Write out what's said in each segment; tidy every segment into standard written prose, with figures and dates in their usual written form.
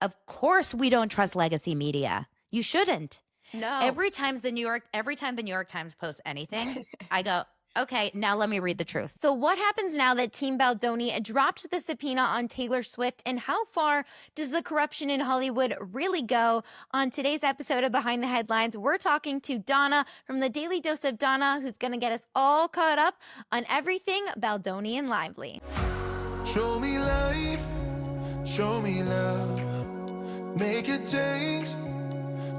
of course we don't trust legacy media. You shouldn't. No. Every time the New York Times posts anything, I go, okay, now let me read the truth. So what happens now that Team Baldoni dropped the subpoena on Taylor Swift, and how far does the corruption in Hollywood really go? On today's episode of Behind the Headlines, we're talking to Donna from the Daily Dose of Donna, who's going to get us all caught up on everything Baldoni and Lively. Show me life, show me love, make a change,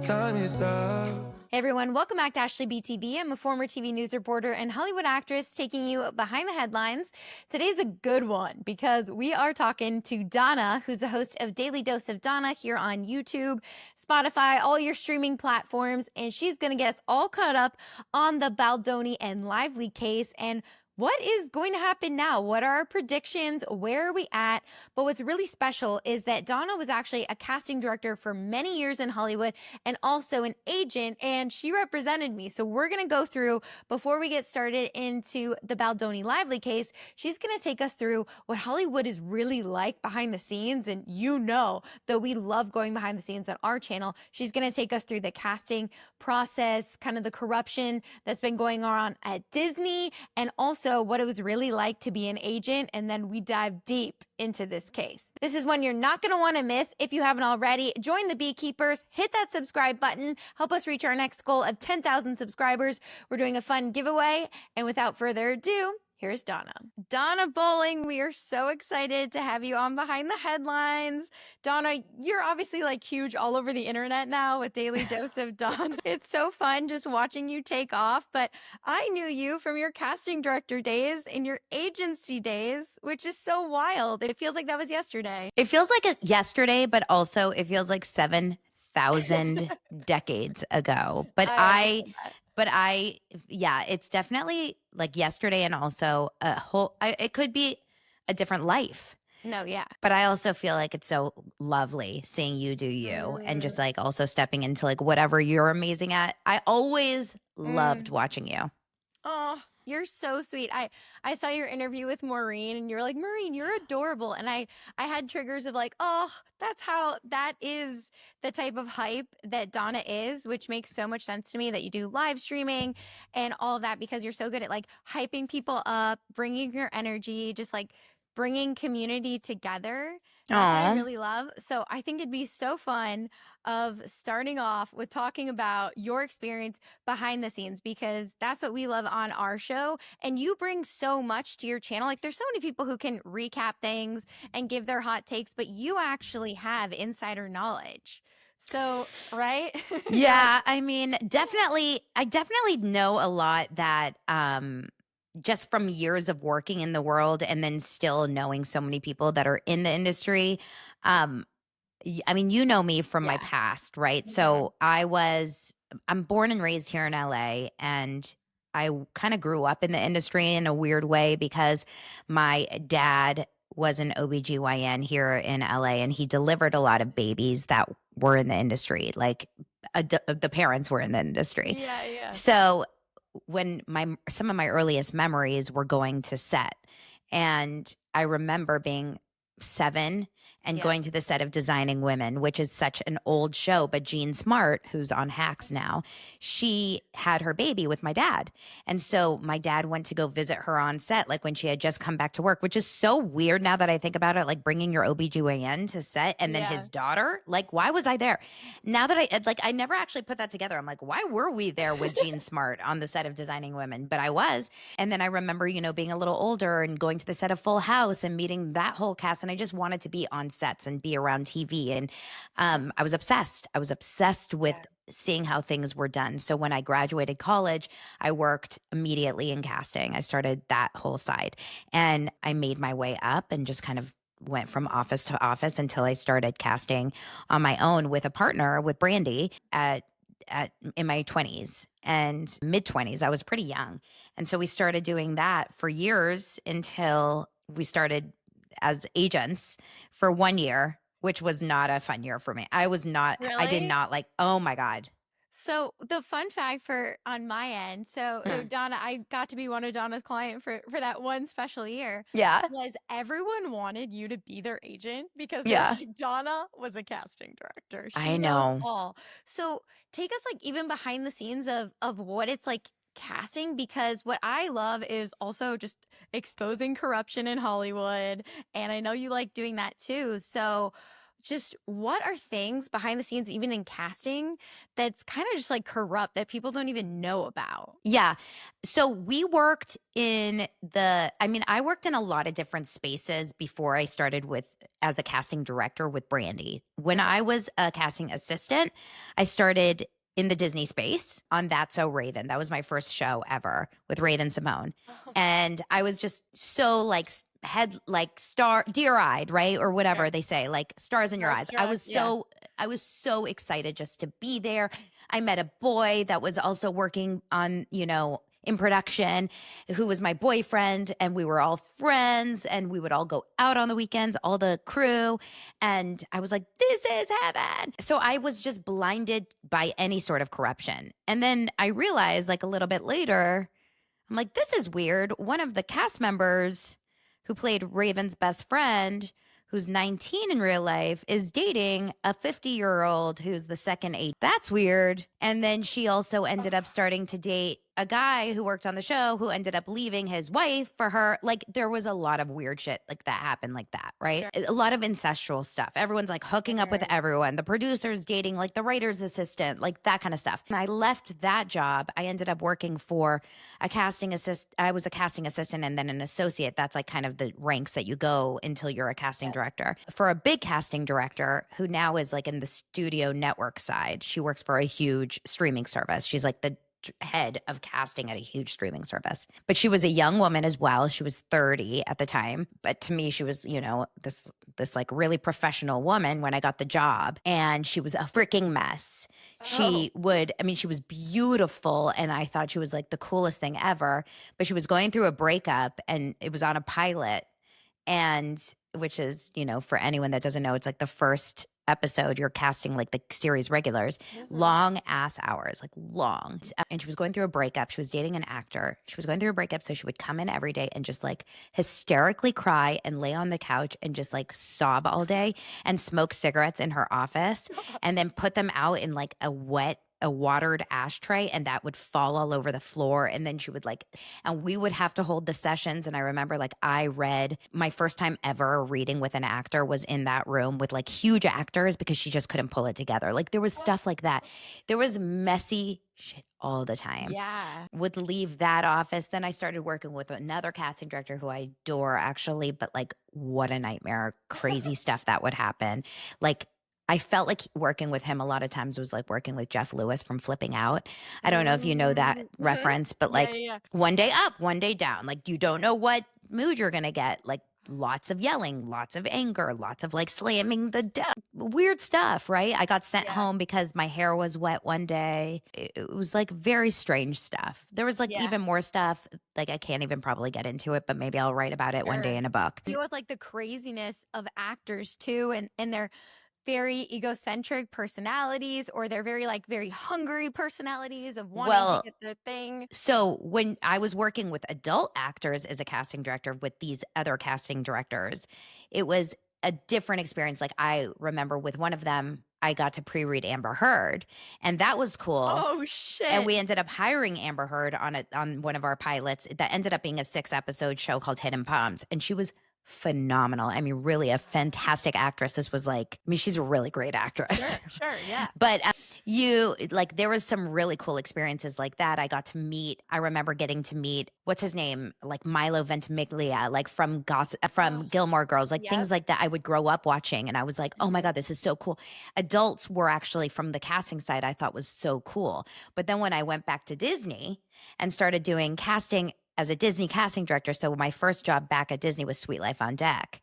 time is up. Hey everyone, welcome back to ashleybinspiredtv. I'm a former TV news reporter and Hollywood actress taking you behind the headlines. Today's a good one because we are talking to Donna, who's the host of Daily Dose of Donna here on YouTube, Spotify, all your streaming platforms, and she's going to get us all caught up on the Baldoni and Lively case and what is going to happen now? What are our predictions? Where are we at? But what's really special is that Donna was actually a casting director for many years in Hollywood and also an agent, and she represented me. So we're going to go through, before we get started into the Baldoni Lively case, she's going to take us through what Hollywood is really like behind the scenes. And you know that we love going behind the scenes on our channel. She's going to take us through the casting process, kind of the corruption that's been going on at Disney, and also what it was really like to be an agent, and then we dive deep into this case. This is one you're not going to want to miss. If you haven't already, join the Beekeepers, hit that subscribe button, help us reach our next goal of 10,000 subscribers. We're doing a fun giveaway, and without further ado, here's Donna. Donna Bowling, we are so excited to have you on Behind the Headlines. Donna, you're obviously like huge all over the internet now with Daily Dose of Donna. It's so fun just watching you take off, but I knew you from your casting director days and your agency days, which is so wild. It feels like that was yesterday. It feels like yesterday, but also it feels like 7,000 decades ago. Yeah, it's definitely like yesterday, and also it could be a different life. No, yeah. But I also feel like it's so lovely seeing you do you and just like also stepping into like whatever you're amazing at. I always loved watching you. Oh, you're so sweet. I saw your interview with Maureen, and you're like, Maureen, you're adorable. And I had triggers of like, oh, that is the type of hype that Donna is, which makes so much sense to me that you do live streaming and all of that, because you're so good at like hyping people up, bringing your energy, just like bringing community together. That's what I really love. So I think it'd be so fun of starting off with talking about your experience behind the scenes, because that's what we love on our show. And you bring so much to your channel. Like there's so many people who can recap things and give their hot takes, but you actually have insider knowledge. So, right? Yeah, I mean, I definitely know a lot that just from years of working in the world and then still knowing so many people that are in the industry. I mean, you know me from my past, right? So I'm born and raised here in LA, and I kind of grew up in the industry in a weird way because my dad was an OBGYN here in LA, and he delivered a lot of babies that were in the industry, like the parents were in the industry. Yeah. So when some of my earliest memories were going to set, and I remember being 7 and going to the set of Designing Women, which is such an old show, but Jean Smart, who's on Hacks now, she had her baby with my dad. And so my dad went to go visit her on set, like when she had just come back to work, which is so weird now that I think about it, like bringing your OBGYN to set and then his daughter, like why was I there? Now that I never actually put that together. I'm like, why were we there with Jean Smart on the set of Designing Women? But I was. And then I remember, being a little older and going to the set of Full House and meeting that whole cast. And I just wanted to be on sets and be around TV. And I was obsessed. I was obsessed with seeing how things were done. So when I graduated college, I worked immediately in casting. I started that whole side, and I made my way up and just kind of went from office to office until I started casting on my own with a partner, with Brandy, in my 20s and mid 20s. I was pretty young. And so we started doing that for years until we started as agents for 1 year, which was not a fun year for me. I was not, I did Really? not like, oh my God. So the fun fact on my end, so Donna, I got to be one of Donna's client for that one special year. Yeah. Was everyone wanted you to be their agent because they're Yeah. like, Donna was a casting director. I She knows know. all. So take us like even behind the scenes of what it's like casting, because what I love is also just exposing corruption in Hollywood, and I know you like doing that too. So just what are things behind the scenes, even in casting, that's kind of just like corrupt that people don't even know about? Yeah. So we worked I worked in a lot of different spaces before I started as a casting director with Brandy. When I was a casting assistant, I started in the Disney space on That's So Raven. That was my first show ever with Raven Simone. Oh, And I was just so like deer-eyed, right? Or whatever they say, like stars in your eyes. I was so excited just to be there. I met a boy that was also working on, in production, who was my boyfriend, and we were all friends, and we would all go out on the weekends, all the crew. And I was like, this is heaven. So I was just blinded by any sort of corruption. And then I realized like a little bit later, I'm like, this is weird. One of the cast members who played Raven's best friend, who's 19 in real life, is dating a 50-year-old who's the second eight. That's weird. And then she also ended up starting to date a guy who worked on the show who ended up leaving his wife for her. Like there was a lot of weird shit like that happened like that, right? Sure. A lot of incestual stuff. Everyone's like hooking up with everyone. The producer's dating like the writer's assistant, like that kind of stuff. And I left that job. I ended up working for a casting assist. I was a casting assistant and then an associate. That's like kind of the ranks that you go until you're a casting director. For a big casting director who now is like in the studio network side. She works for a huge streaming service. She's like the head of casting at a huge streaming service. But she was a young woman as well. She was 30 at the time. But to me, she was, this like really professional woman when I got the job. And she was a freaking mess. She was beautiful. And I thought she was like the coolest thing ever. But she was going through a breakup and it was on a pilot. And which is, for anyone that doesn't know, it's like the first episode you're casting like the series regulars, long ass hours, like long. And she was going through a breakup. She was dating an actor. She was going through a breakup. So she would come in every day and just like hysterically cry and lay on the couch and just like sob all day and smoke cigarettes in her office and then put them out in like a watered ashtray, and that would fall all over the floor. And then she would and we would have to hold the sessions. And I remember I read my first time ever reading with an actor was in that room with like huge actors because she just couldn't pull it together. Like there was stuff like that. There was messy shit all the time. Yeah. Would leave that office. Then I started working with another casting director who I adore actually, but like what a nightmare, crazy stuff that would happen. Like I felt like working with him a lot of times was like working with Jeff Lewis from Flipping Out. I don't know if you know that reference, but like one day up, one day down. Like you don't know what mood you're going to get. Like lots of yelling, lots of anger, lots of like slamming the door. Weird stuff, right? I got sent home because my hair was wet one day. It was like very strange stuff. There was like even more stuff. Like I can't even probably get into it, but maybe I'll write about it one day in a book. Deal with like the craziness of actors too, and their very egocentric personalities, or they're very hungry personalities of wanting to get the thing. So when I was working with adult actors as a casting director with these other casting directors, it was a different experience. Like I remember with one of them, I got to pre-read Amber Heard, and that was cool. Oh shit. And we ended up hiring Amber Heard on one of our pilots that ended up being a 6-episode show called Hidden Palms, and she was phenomenal. I mean, really a fantastic actress. This was she's a really great actress. Sure, yeah. But there was some really cool experiences like that. I remember getting to meet, what's his name? Like Milo Ventimiglia, like from Gilmore Girls, things like that I would grow up watching. And I was like, oh my God, this is so cool. Adults were actually from the casting side, I thought was so cool. But then when I went back to Disney and started doing casting as a Disney casting director. So my first job back at Disney was Sweet Life on Deck.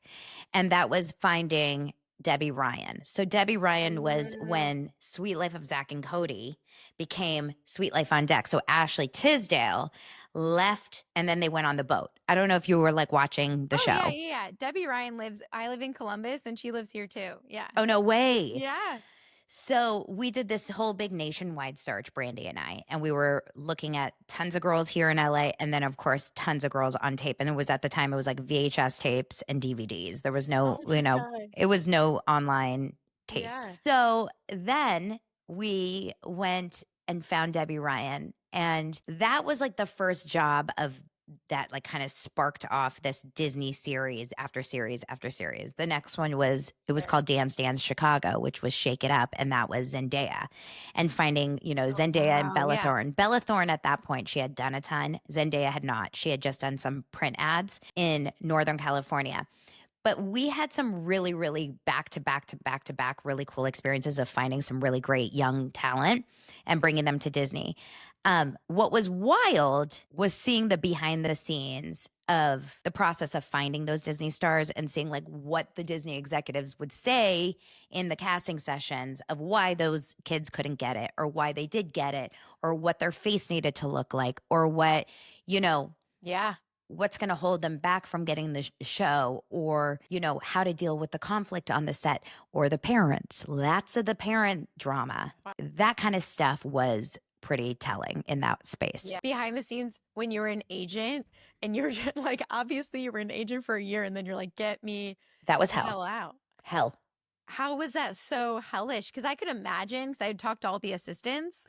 And that was finding Debbie Ryan. So Debbie Ryan was when Sweet Life of Zach and Cody became Sweet Life on Deck. So Ashley Tisdale left and then they went on the boat. I don't know if you were watching the show. Yeah. Debbie Ryan I live in Columbus and she lives here too. Yeah. Oh, no way. Yeah. So we did this whole big nationwide search, Brandy and I, and we were looking at tons of girls here in LA, and then of course tons of girls on tape. And it was at the time, it was like VHS tapes and DVDs. There was no, Oh my God. it was no online tapes. Yeah. So then we went and found Debbie Ryan, and that was like the first job of that like kind of sparked off this Disney series after series after series. The next one was, it was called Dance Dance Chicago, which was Shake It Up. And that was Zendaya, and finding, Zendaya and Bella Thorne. Bella Thorne at that point, she had done a ton. Zendaya had not. She had just done some print ads in Northern California. But we had some really, really back to back really cool experiences of finding some really great young talent and bringing them to Disney. What was wild was seeing the behind the scenes of the process of finding those Disney stars and seeing like what the Disney executives would say in the casting sessions of why those kids couldn't get it, or why they did get it, or what their face needed to look like, or what, Yeah. what's going to hold them back from getting the show, or, how to deal with the conflict on the set, or the parents. Lots of the parent drama. Wow. That kind of stuff was pretty telling in that space. Yeah. Behind the scenes, when you're an agent and you're just like, obviously you were an agent for a year and then you're like, get me That was the hell. hell out. Hell. How was that so hellish? Because I could imagine, because I had talked to all the assistants,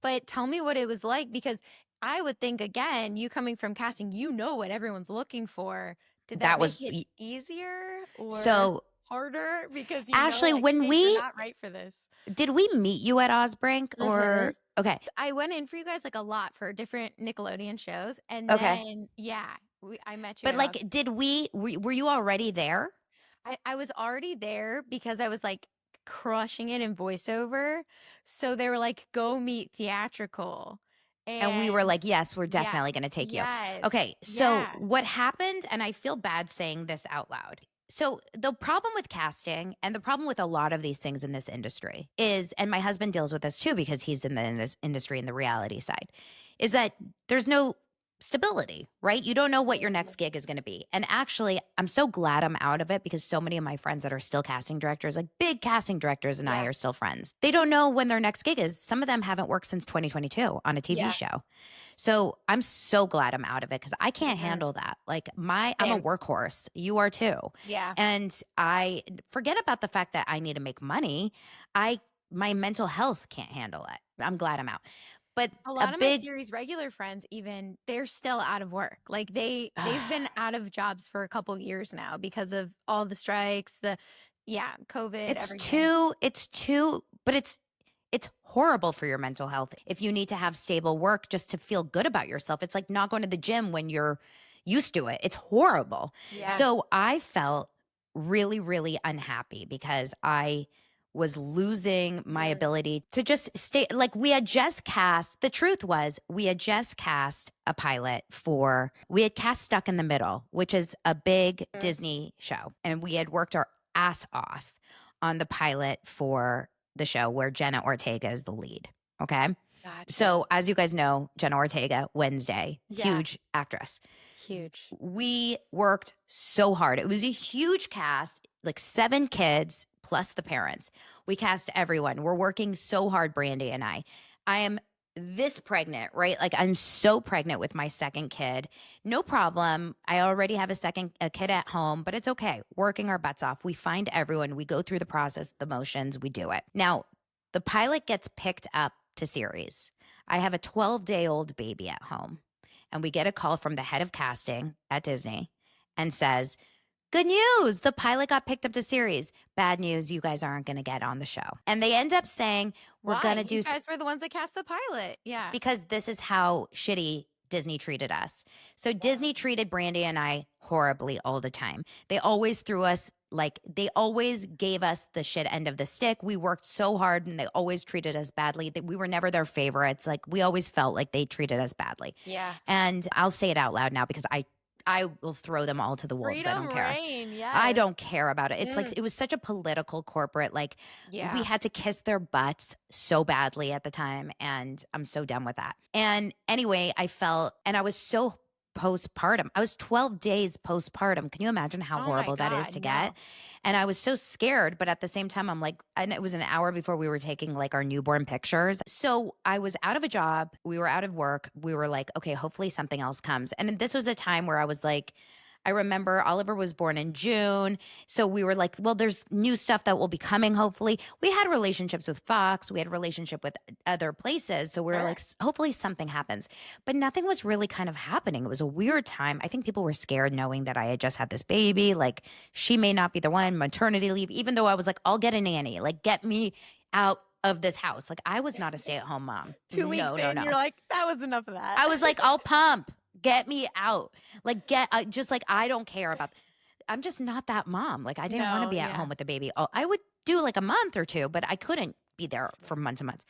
but tell me what it was like, because I would think, again, you coming from casting, what everyone's looking for. Did that was make it easier or so harder? Because Ashley, like, when hey, we you're not right for this. did we meet you at Osbrink or okay? I went in for you guys like a lot for different Nickelodeon shows, and Okay. then I met you. But at like, were you already there? I was already there because I was like crushing it in voiceover. So they were like, go meet theatrical. And we were like, yes, we're definitely going to take you. Okay. So what happened, and I feel bad saying this out loud. So the problem with casting, and the problem with a lot of these things in this industry is, and my husband deals with this too because he's in the industry and the reality side, is that there's no stability, right? You don't know what your next gig is going to be. And actually, I'm so glad I'm out of it, because so many of my friends that are still casting directors, like big casting directors, and I are still friends. They don't know when their next gig is. Some of them haven't worked since 2022 on a TV show. So I'm so glad I'm out of it, because I can't handle that. Like I'm a workhorse. You are too. Yeah. And I forget about the fact that I need to make money. My mental health can't handle it. I'm glad I'm out. But a lot of my series regular friends, even, they're still out of work. Like they've been out of jobs for a couple years now because of all the strikes, COVID. It's horrible for your mental health if you need to have stable work just to feel good about yourself. It's like not going to the gym when you're used to it. It's horrible. Yeah. So I felt really, really unhappy because I was losing my ability to just stay. Like we had just cast a pilot we had cast Stuck in the Middle, which is a big Disney show. And we had worked our ass off on the pilot for the show where Jenna Ortega is the lead. Okay. Gotcha. So as you guys know, Jenna Ortega, Wednesday, huge actress. Huge. We worked so hard. It was a huge cast, like 7 kids plus the parents. We cast everyone. We're working so hard, Brandy and I. I am this pregnant, right? Like I'm so pregnant with my second kid. No problem. I already have a kid at home, but it's okay. Working our butts off. We find everyone. We go through the process, the motions, we do it. Now, the pilot gets picked up to series. I have a 12-day-old baby at home, and we get a call from the head of casting at Disney and says, good news, the pilot got picked up to series. Bad news, you guys aren't going to get on the show. And they end up saying, we're going to do... You guys were the ones that cast the pilot. Yeah. Because this is how shitty Disney treated us. So Disney treated Brandy and I horribly all the time. They always threw us, they always gave us the shit end of the stick. We worked so hard and they always treated us badly. We were never their favorites. Like we always felt like they treated us badly. Yeah. And I'll say it out loud now because I will throw them all to the wolves. I don't care. I don't care about it. It's like, it was such a political corporate, we had to kiss their butts so badly at the time. And I'm so done with that. And anyway, I felt, and I was so postpartum. I was 12 days postpartum. Can you imagine how Oh my horrible that is God, to no. get? And I was so scared, but at the same time, I'm like, and it was an hour before we were taking like our newborn pictures. So I was out of a job. We were out of work. We were like, okay, hopefully something else comes. And this was a time where I was like, I remember Oliver was born in June. So we were like, well, there's new stuff that will be coming, hopefully. We had relationships with Fox. We had a relationship with other places. So we were Sure. like, hopefully something happens. But nothing was really kind of happening. It was a weird time. I think people were scared knowing that I had just had this baby. Like, she may not be the one, maternity leave, even though I was like, I'll get a nanny. Like, get me out of this house. Like, I was not a stay-at-home mom. 2 weeks in, you're like, that was enough of that. I was like, I'll pump. Get me out. Like, just like, I don't care about, I'm just not that mom. Like, I didn't want to No, be at yeah. home with the baby. Oh, I would do like a month or two, but I couldn't be there for months and months.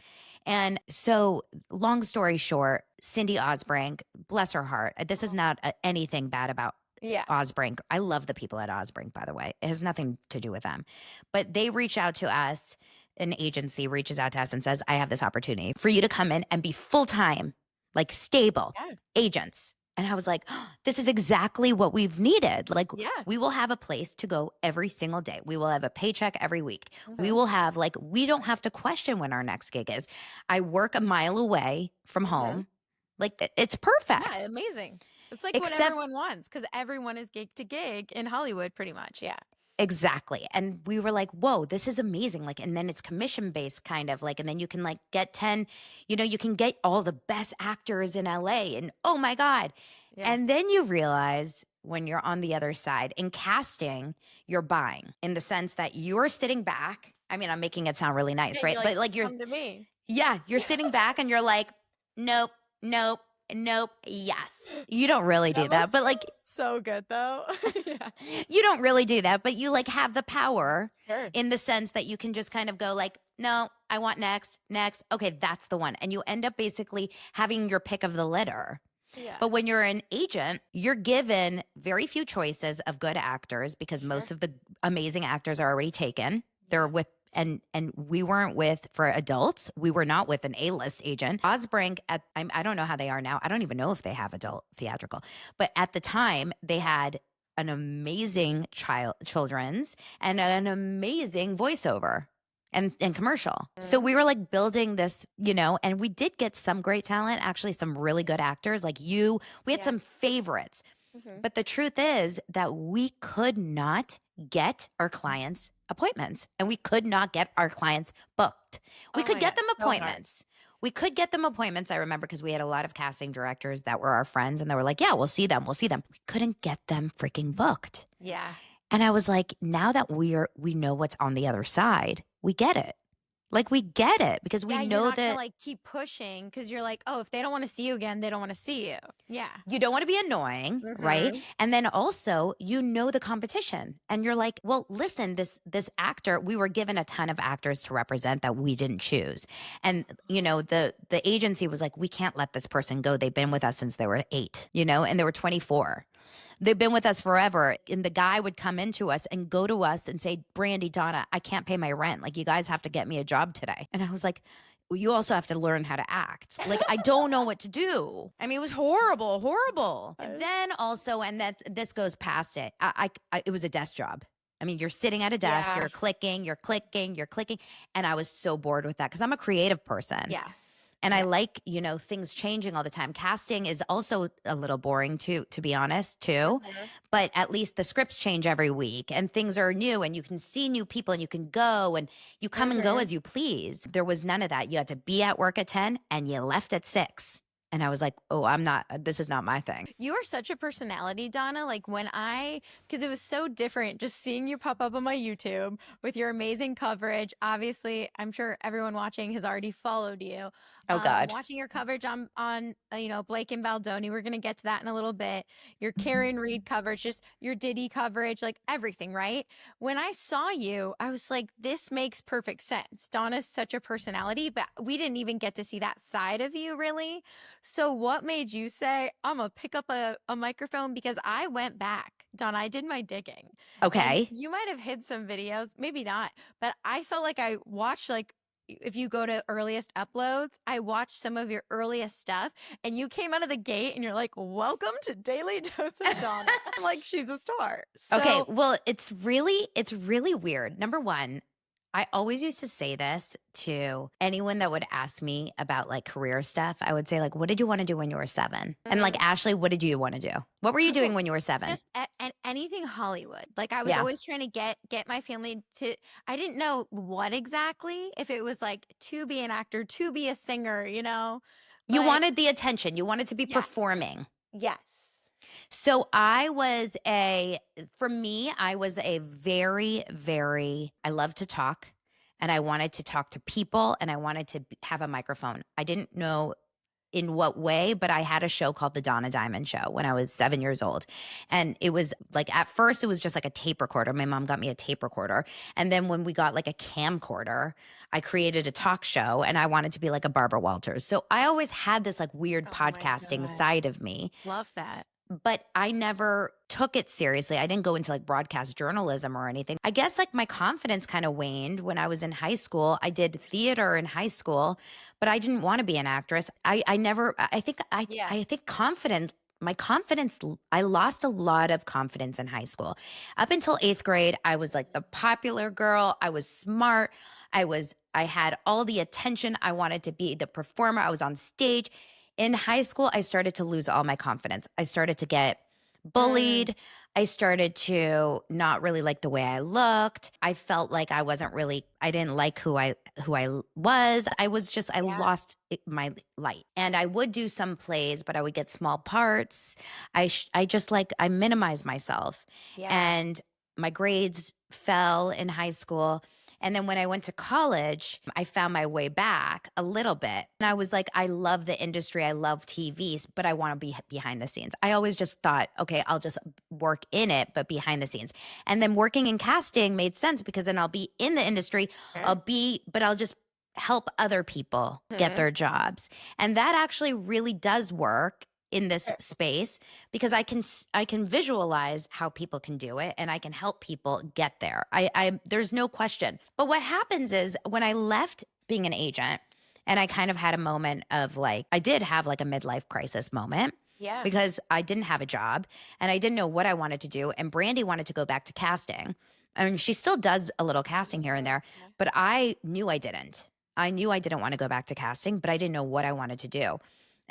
And so, long story short, Cindy Osbrink, bless her heart. This is not anything bad about Yeah. Osbrink. I love the people at Osbrink, by the way. It has nothing to do with them. But they reach out to us. An agency reaches out to us and says, I have this opportunity for you to come in and be full-time, like stable Yeah. agents. And I was like, oh, this is exactly what we've needed. Like, Yeah. we will have a place to go every single day. We will have a paycheck every week. We Mhm. will have, like, we don't have to question when our next gig is. I work a mile away from home. Like, it's perfect. Yeah, amazing. It's like Except- what everyone wants because everyone is gig to gig in Hollywood, pretty much. Yeah. Exactly. And we were like, whoa, this is amazing. Like, and then it's commission based kind of like, and then you can like get 10, you can get all the best actors in LA and oh my God. Yeah. And then you realize when you're on the other side in casting, you're buying in the sense that you're sitting back. I mean, I'm making it sound really nice, Yeah, right? you're But like you're, come to me. yeah, you're sitting back and you're like, nope, nope, nope, yes. You don't really do that. must But like, feel so good though. Yeah. you don't really do that, but you like have the power Sure. in the sense that you can just kind of go like, no, I want next. Okay, that's the one. And you end up basically having your pick of the litter. Yeah. But when you're an agent, you're given very few choices of good actors because most of the amazing actors are already taken. They're with and we weren't with for adults. We were not with an A-list agent. Osbrink I don't know how they are now. I don't even know if they have adult theatrical. But at the time, they had an amazing children's and an amazing voiceover and commercial. So we were like building this, and we did get some great talent, actually some really good actors like you. We had some favorites. Mhm. But the truth is that we could not get our clients appointments and we could not get our clients booked. We Oh could my get God, them so hard. appointments. We could get them appointments. I remember because we had a lot of casting directors that were our friends and they were like, yeah, we'll see them. We couldn't get them freaking booked. Yeah. And I was like, now that we know what's on the other side, we get it. Like we get it because we Yeah, know you're not that gonna like keep pushing because you're like, oh, if they don't want to see you again, they don't want to see you. Yeah. you don't want to be annoying, right? Mhm. And then also, the competition. And you're like, well, listen, this actor, we were given a ton of actors to represent that we didn't choose. And, the agency was like, we can't let this person go. They've been with us since they were 8, and they were 24. They've been with us forever. And the guy would come into us and go to us and say, Brandy, Donna, I can't pay my rent. Like, you guys have to get me a job today. And I was like, well, you also have to learn how to act. Like, I don't know what to do. I mean, it was horrible. And then also, and this goes past it. It was a desk job. I mean, you're sitting at a desk, Yeah. you're clicking. And I was so bored with that because I'm a creative person. Yes. And I like, things changing all the time. Casting is also a little boring to be honest, too. But at least the scripts change every week and things are new and you can see new people and you can go and you come and go as you please. There was none of that. You had to be at work at 10 and you left at 6. And I was like, oh, this is not my thing. You are such a personality, Donna. Like because it was so different just seeing you pop up on my YouTube with your amazing coverage. Obviously, I'm sure everyone watching has already followed you. Oh, God. Watching your coverage on Blake and Baldoni. We're going to get to that in a little bit. Your Karen Reed coverage, just your Diddy coverage, like everything, right? When I saw you, I was like, this makes perfect sense. Donna's such a personality, but we didn't even get to see that side of you, really. So what made you say, I'm going to pick up a microphone? Because I went back, Donna, I did my digging. Okay. And you might have hid some videos, maybe not, but I felt like I watched like if you go to earliest uploads, I watched some of your earliest stuff, and you came out of the gate and you're like, welcome to Daily Dose of Donna. I'm like, she's a star. Okay, So, well, it's really weird. Number one, I always used to say this to anyone that would ask me about like career stuff. I would say like, what did you want to do when you were 7? And like, Ashley, what did you want to do? What were you doing when you were 7? just anything Hollywood. Like I was Yeah. always trying to get my family to, I didn't know what exactly, if it was like to be an actor, to be a singer, You but wanted the attention. You wanted to be Yes. performing. yes. So I was a very, very, I love to talk and I wanted to talk to people and I wanted to have a microphone. I didn't know in what way, but I had a show called The Donna Diamond Show when I was 7 years old. And it was like, at first it was just like a tape recorder. My mom got me a tape recorder. And then when we got like a camcorder, I created a talk show and I wanted to be like a Barbara Walters. So I always had this like weird Oh my podcasting God. side of me. Love that. But I never took it seriously. I didn't go into like broadcast journalism or anything. I guess like my confidence kind of waned when I was in high school. I did theater in high school, but I didn't want to be an actress. I think my confidence, I lost a lot of confidence in high school. Up until 8th grade, I was like the popular girl. I was smart. I had all the attention. I wanted to be the performer. I was on stage. In high school, I started to lose all my confidence. I started to get bullied. I started to not really like the way I looked. I felt like I didn't like who I was. I lost my light. And I would do some plays, but I would get small parts. I minimized myself. Yeah. And my grades fell in high school. And then when I went to college, I found my way back a little bit. And I was like, I love the industry. I love TV, but I want to be behind the scenes. I always just thought, okay, I'll just work in it, but behind the scenes. And then working in casting made sense because then I'll be in the industry. But I'll just help other people get their jobs. And that actually really does work in this space because I can visualize how people can do it and I can help people get there. There's no question. But what happens is when I left being an agent and I kind of had a moment of like, I did have like a midlife crisis moment. Yeah. Because I didn't have a job and I didn't know what I wanted to do. And Brandy wanted to go back to casting. And she still does a little casting here and there, but I knew I didn't. I knew I didn't want to go back to casting, but I didn't know what I wanted to do.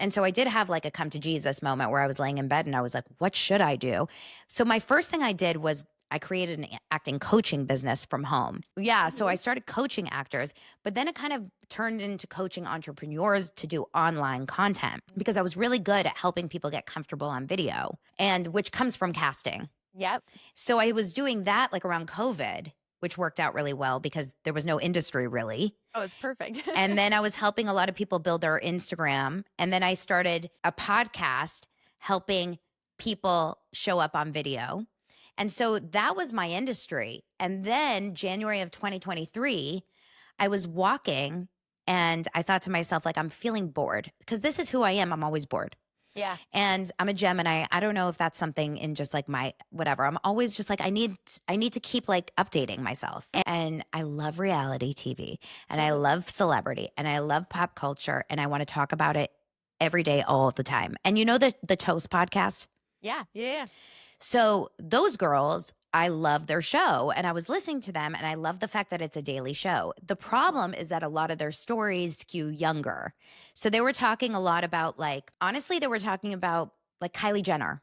And so I did have like a come to Jesus moment where I was laying in bed and I was like, what should I do? So my first thing I did was I created an acting coaching business from home. Yeah. So I started coaching actors, but then it kind of turned into coaching entrepreneurs to do online content because I was really good at helping people get comfortable on video, and which comes from casting. Yep. So I was doing that like around COVID, which worked out really well because there was no industry really. Oh, it's perfect. And then I was helping a lot of people build their Instagram. And then I started a podcast helping people show up on video. And so that was my industry. And then January of 2023, I was walking and I thought to myself, like, I'm feeling bored because this is who I am. I'm always bored. Yeah. And I'm a Gemini. I don't know if that's something in just like my whatever. I'm always just like, I need to keep like updating myself. And I love reality TV and I love celebrity and I love pop culture and I want to talk about it every day, all the time. And you know the Toast podcast? Yeah. Yeah. So those girls, I love their show and I was listening to them and I love the fact that it's a daily show. The problem is that a lot of their stories skew younger. So they were talking a lot about like, honestly, they were talking about like Kylie Jenner,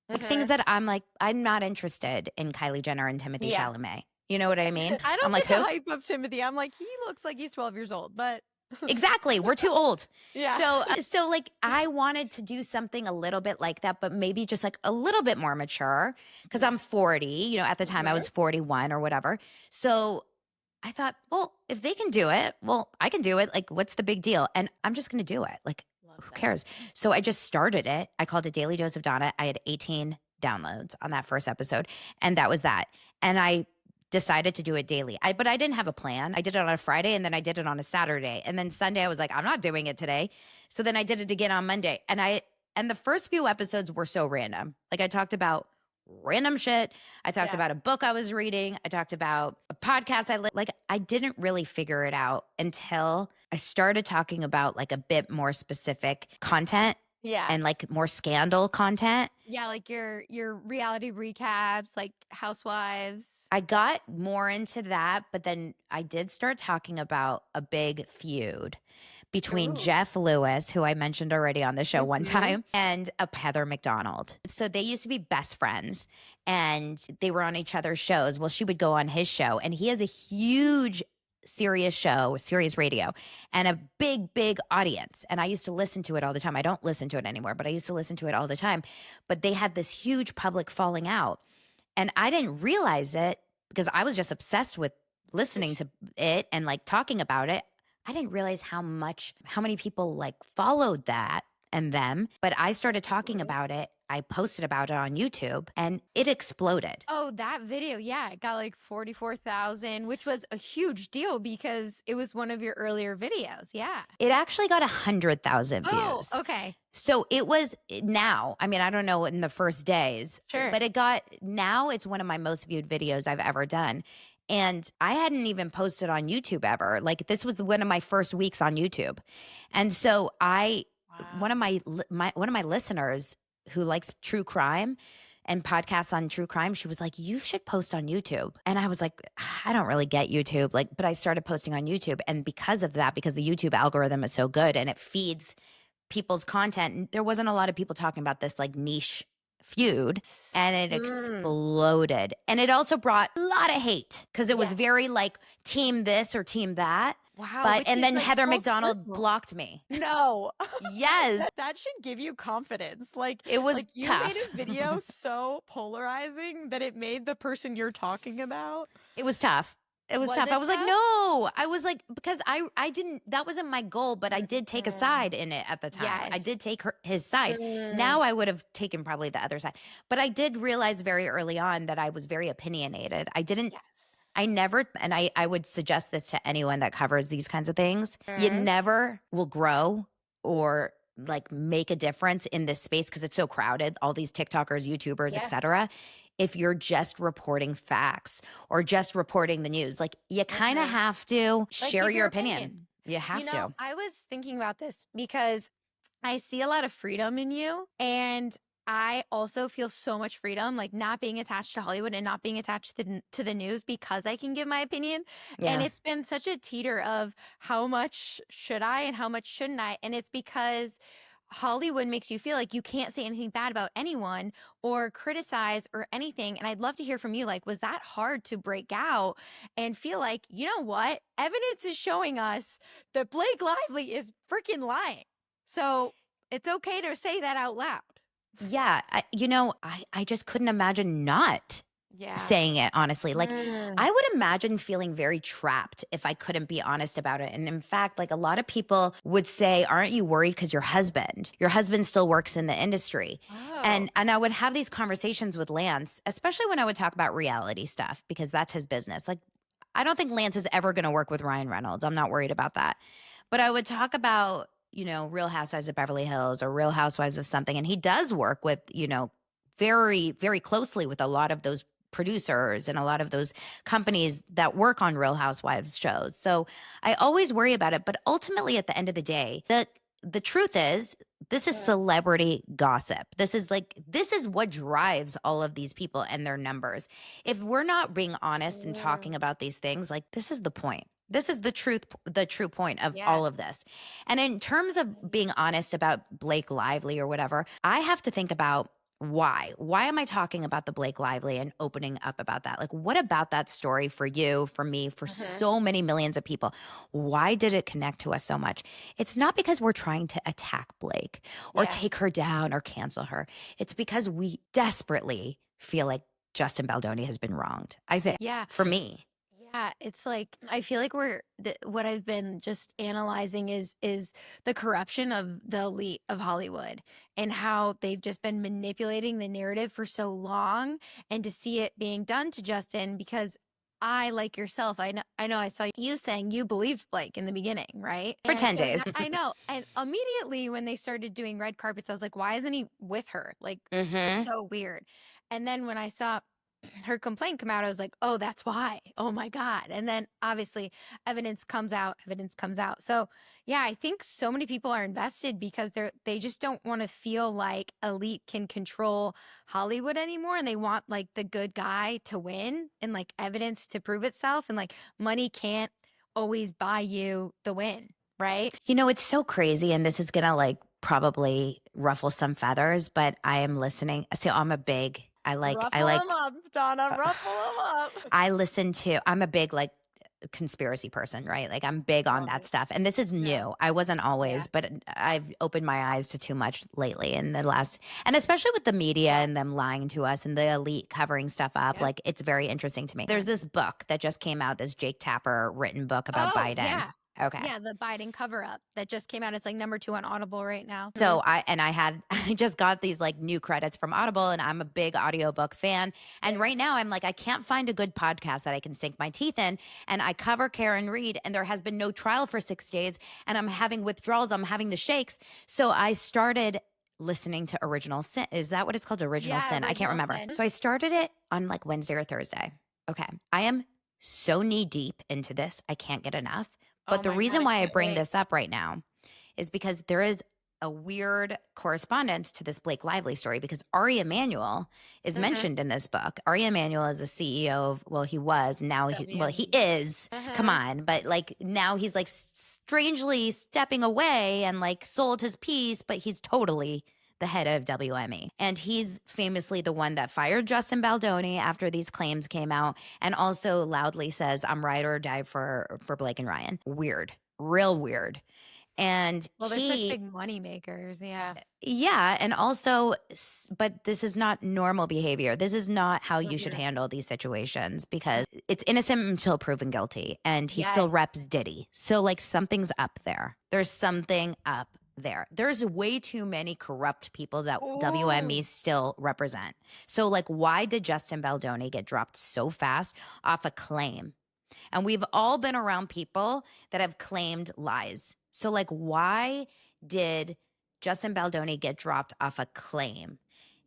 like things that I'm like, I'm not interested in Kylie Jenner and Timothy Chalamet. You know what I mean? I don't I'm like, get the who? hype of Timothy. I'm like, he looks like he's 12 years old, but Exactly. We're too old. yeah. So like I wanted to do something a little bit like that, but maybe just like a little bit more mature because I'm 40, you know, at the time I was 41 or whatever. So I thought, well, if they can do it, well, I can do it. Like, what's the big deal? And I'm just going to do it. Like, who cares? So I just started it. I called it Daily Dose of Donna. I had 18 downloads on that first episode. And that was that. And I decided to do it daily. But I didn't have a plan. I did it on a Friday and then I did it on a Saturday. And then Sunday I was like, I'm not doing it today. So then I did it again on Monday. And the first few episodes were so random. Like I talked about random shit. I talked Yeah. about a book I was reading. I talked about a podcast like I didn't really figure it out until I started talking about like a bit more specific content Yeah. and like more scandal content. Yeah, like your reality recaps, like Housewives. I got more into that, but then I did start talking about a big feud between Ooh. Jeff Lewis, who I mentioned already on the show one Mhm. time, and a Heather McDonald. So they used to be best friends and they were on each other's shows. Well, she would go on his show, and he has a huge serious show, serious radio, and a big audience. And I used to listen to it all the time. I don't listen to it anymore, but I used to listen to it all the time. But they had this huge public falling out. And I didn't realize it because I was just obsessed with listening to it and like talking about it. I didn't realize how many people like followed that and them. But I started talking about it. I posted about it on YouTube and it exploded. Oh, that video. Yeah, it got like 44,000, which was a huge deal because it was one of your earlier videos. Yeah. It actually got 100,000 Oh, views. okay. So it was now, I mean, I don't know in the first days, Sure. but now it's one of my most viewed videos I've ever done. And I hadn't even posted on YouTube ever. Like this was one of my first weeks on YouTube. And so one of my listeners who likes true crime and podcasts on true crime, she was like, you should post on YouTube. And I was like, I don't really get YouTube. But I started posting on YouTube. And because of that, because the YouTube algorithm is so good and it feeds people's content, there wasn't a lot of people talking about this like niche feud, and it exploded. And it also brought a lot of hate because it was very like team this or team that. Wow. And then like Heather full McDonald circle. blocked me. No. Yes. That should give you confidence. Like It was like you tough. made a video so polarizing that it made the person you're talking about. It was tough. It was tough. it I was like, tough? no. I was like, because I didn't, that wasn't my goal, but I did take a side in it at the time. I Yes. did take his side. Now I would have taken probably the other side. But I did realize very early on that I was very opinionated. I never, and I would suggest this to anyone that covers these kinds of things. You never will grow or like make a difference in this space because it's so crowded, all these TikTokers, YouTubers, etc. If you're just reporting facts or just reporting the news. Like you kind of have to share give your opinion. You have You to. know, I was thinking about this because I see a lot of freedom in you, and I also feel so much freedom, like not being attached to Hollywood and not being attached to the news because I can give my opinion. And it's been such a teeter of how much should I and how much shouldn't I? And it's because Hollywood makes you feel like you can't say anything bad about anyone or criticize or anything. And I'd love to hear from you. Like, was that hard to break out and feel like, you know what? Evidence is showing us that Blake Lively is freaking lying. So it's okay to say that out loud. Yeah. I just couldn't imagine not saying it, honestly. Like I would imagine feeling very trapped if I couldn't be honest about it. And in fact, like a lot of people would say, aren't you worried because your husband still works in the industry? Oh. And I would have these conversations with Lance, especially when I would talk about reality stuff, because that's his business. Like I don't think Lance is ever going to work with Ryan Reynolds. I'm not worried about that. But I would talk about, Real Housewives of Beverly Hills or Real Housewives of something. And he does work with, very, very closely with a lot of those producers and a lot of those companies that work on Real Housewives shows. So I always worry about it. But ultimately, at the end of the day, the truth is, this is celebrity gossip. This is what drives all of these people and their numbers. If we're not being honest and talking about these things, like this is the point. This is the true point of all of this. And in terms of being honest about Blake Lively or whatever, I have to think about why. Why am I talking about the Blake Lively and opening up about that? Like, what about that story for you, for me, for so many millions of people? Why did it connect to us so much? It's not because we're trying to attack Blake or take her down or cancel her. It's because we desperately feel like Justin Baldoni has been wronged. I think, for me. Yeah, it's like I feel like what I've been just analyzing is the corruption of the elite of Hollywood and how they've just been manipulating the narrative for so long, and to see it being done to Justin, because I, like yourself, I know I saw you saying you believed Blake in the beginning, right? For 10 days. I know. And immediately when they started doing red carpets, I was like, why isn't he with her? Like, so weird. And then when I saw her complaint come out, I was like, oh, that's why. Oh my God. And then obviously evidence comes out. So yeah, I think so many people are invested because they just don't want to feel like elite can control Hollywood anymore. And they want like the good guy to win and like evidence to prove itself. And like money can't always buy you the win, right? You know, it's so crazy, and this is gonna like probably ruffle some feathers, but I am listening. So I'm a big, Ruffle them up, Donna. Ruffle them up. I'm a big like conspiracy person, right? Like I'm big on Love that it. stuff. And this is new. Yeah. I wasn't always, Yeah. but I've opened my eyes to too much lately in the last, and especially with the media and them lying to us and the elite covering stuff up. Yeah. Like it's very interesting to me. There's this book that just came out, this Jake Tapper written book about Biden. Yeah. Okay. Yeah, the Biden cover up that just came out. It's like #2 on Audible right now. So I just got these like new credits from Audible, and I'm a big audiobook fan. And right now I'm like, I can't find a good podcast that I can sink my teeth in. And I cover Karen Reed, and there has been no trial for 6 days, and I'm having withdrawals. I'm having the shakes. So I started listening to Original Sin. Is that what it's called? Original Sin? I can't Original remember. Sin. So I started it on like Wednesday or Thursday. Okay. I am so knee deep into this. I can't get enough. But the reason why I bring this up right now is because there is a weird correspondence to this Blake Lively story, because Ari Emanuel is mentioned in this book. Ari Emanuel is the CEO of, well, he was, now he is. Come on. But like now he's like strangely stepping away and like sold his piece, but he's totally the head of WME. And he's famously the one that fired Justin Baldoni after these claims came out, and also loudly says, I'm ride or die for Blake and Ryan. Weird. Real weird. And well, they're such big money makers. Yeah. Yeah. And also, but this is not normal behavior. This is not how you should handle these situations, because it's innocent until proven guilty. And he still reps Diddy. So like something's up there. There's something up there. There's way too many corrupt people that WME still represent. So like, why did Justin Baldoni get dropped so fast off a claim? And we've all been around people that have claimed lies. So like, why did Justin Baldoni get dropped off a claim?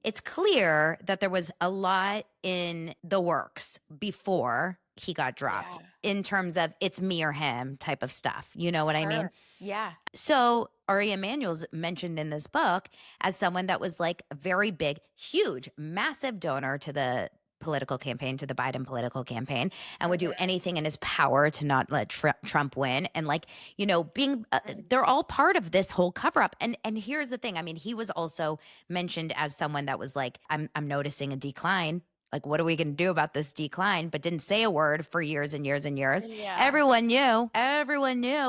It's clear that there was a lot in the works before he got dropped in terms of it's me or him type of stuff. You know what I mean? Yeah. So Ari Emanuel's mentioned in this book as someone that was like a very big, huge, massive donor to the political campaign, to the Biden political campaign, and would do anything in his power to not let Trump win. And like, you know, being, they're all part of this whole cover up. And here's the thing. I mean, he was also mentioned as someone that was like, I'm noticing a decline. Like, what are we going to do about this decline? But didn't say a word for years and years and years. Yeah. Everyone knew,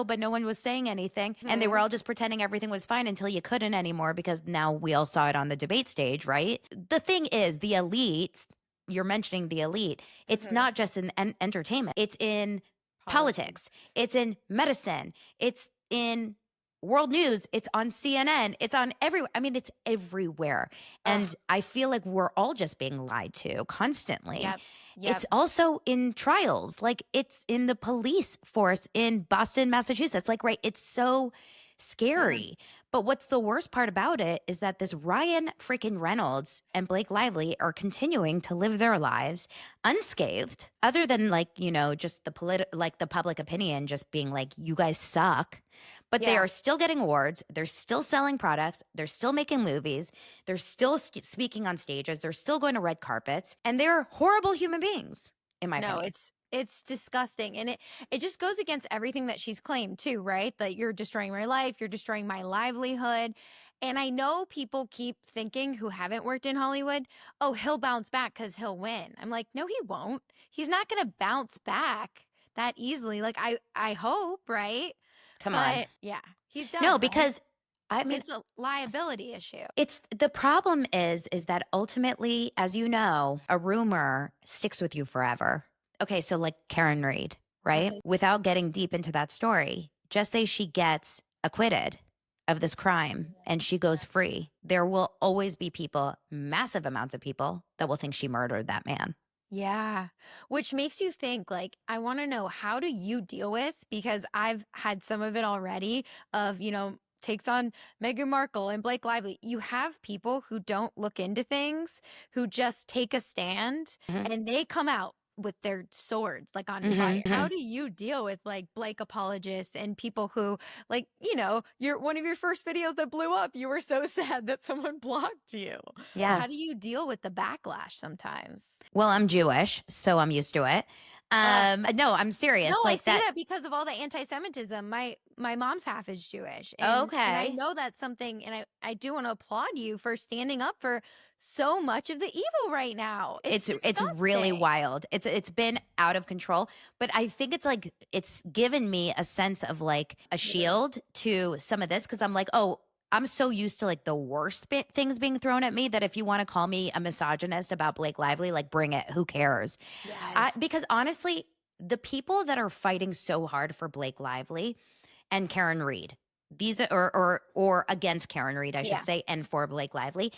but no one was saying anything. And they were all just pretending everything was fine until you couldn't anymore, because now we all saw it on the debate stage, right? The thing is, the elite, you're mentioning the elite, it's not just in entertainment. It's in politics. It's in medicine. It's in world news. It's on CNN. It's on everywhere. I mean, it's everywhere. And I feel like we're all just being lied to constantly. Yep. It's also in trials. Like it's in the police force in Boston, Massachusetts. Like, right. It's so scary. But what's the worst part about it is that this Ryan freaking Reynolds and Blake Lively are continuing to live their lives unscathed, other than like, you know, just the public opinion just being like, you guys suck. But they are still getting awards. They're still selling products. They're still making movies. They're still speaking on stages. They're still going to red carpets. And they're horrible human beings, in my opinion. It's disgusting. And it just goes against everything that she's claimed too, right? That you're destroying my life, you're destroying my livelihood. And I know people keep thinking, who haven't worked in Hollywood, oh, he'll bounce back because he'll win. I'm like, no, he won't. He's not going to bounce back that easily. Like, I hope, right? Come on. Yeah, he's done. No, because I mean, it's a liability issue. It's the problem is that ultimately, as you know, a rumor sticks with you forever. Okay, so like Karen Reed, right? Without getting deep into that story, just say she gets acquitted of this crime and she goes free. There will always be people, massive amounts of people, that will think she murdered that man. Yeah. Which makes you think, like, I want to know, how do you deal with, because I've had some of it already of, you know, takes on Meghan Markle and Blake Lively. You have people who don't look into things, who just take a stand, and they come out with their swords like on fire. How do you deal with like Blake apologists and people who, like, you know, one of your first videos that blew up, you were so sad that someone blocked you. Yeah. How do you deal with the backlash sometimes? Well, I'm Jewish, so I'm used to it. No, I'm serious. No, like I say that because of all the anti-Semitism. My mom's half is Jewish. And I Okay. know that's something, and I do want to applaud you for standing up for so much of the evil right now. It's really disgusting. wild. It's been out of control, but I think it's like it's given me a sense of like a shield to some of this, because I'm like, oh, I'm so used to like the worst things being thrown at me that if you want to call me a misogynist about Blake Lively, like bring it. Who cares? Yes. Because honestly, the people that are fighting so hard for Blake Lively and Karen Reed, these are or against Karen Reed, I should say, and for Blake Lively,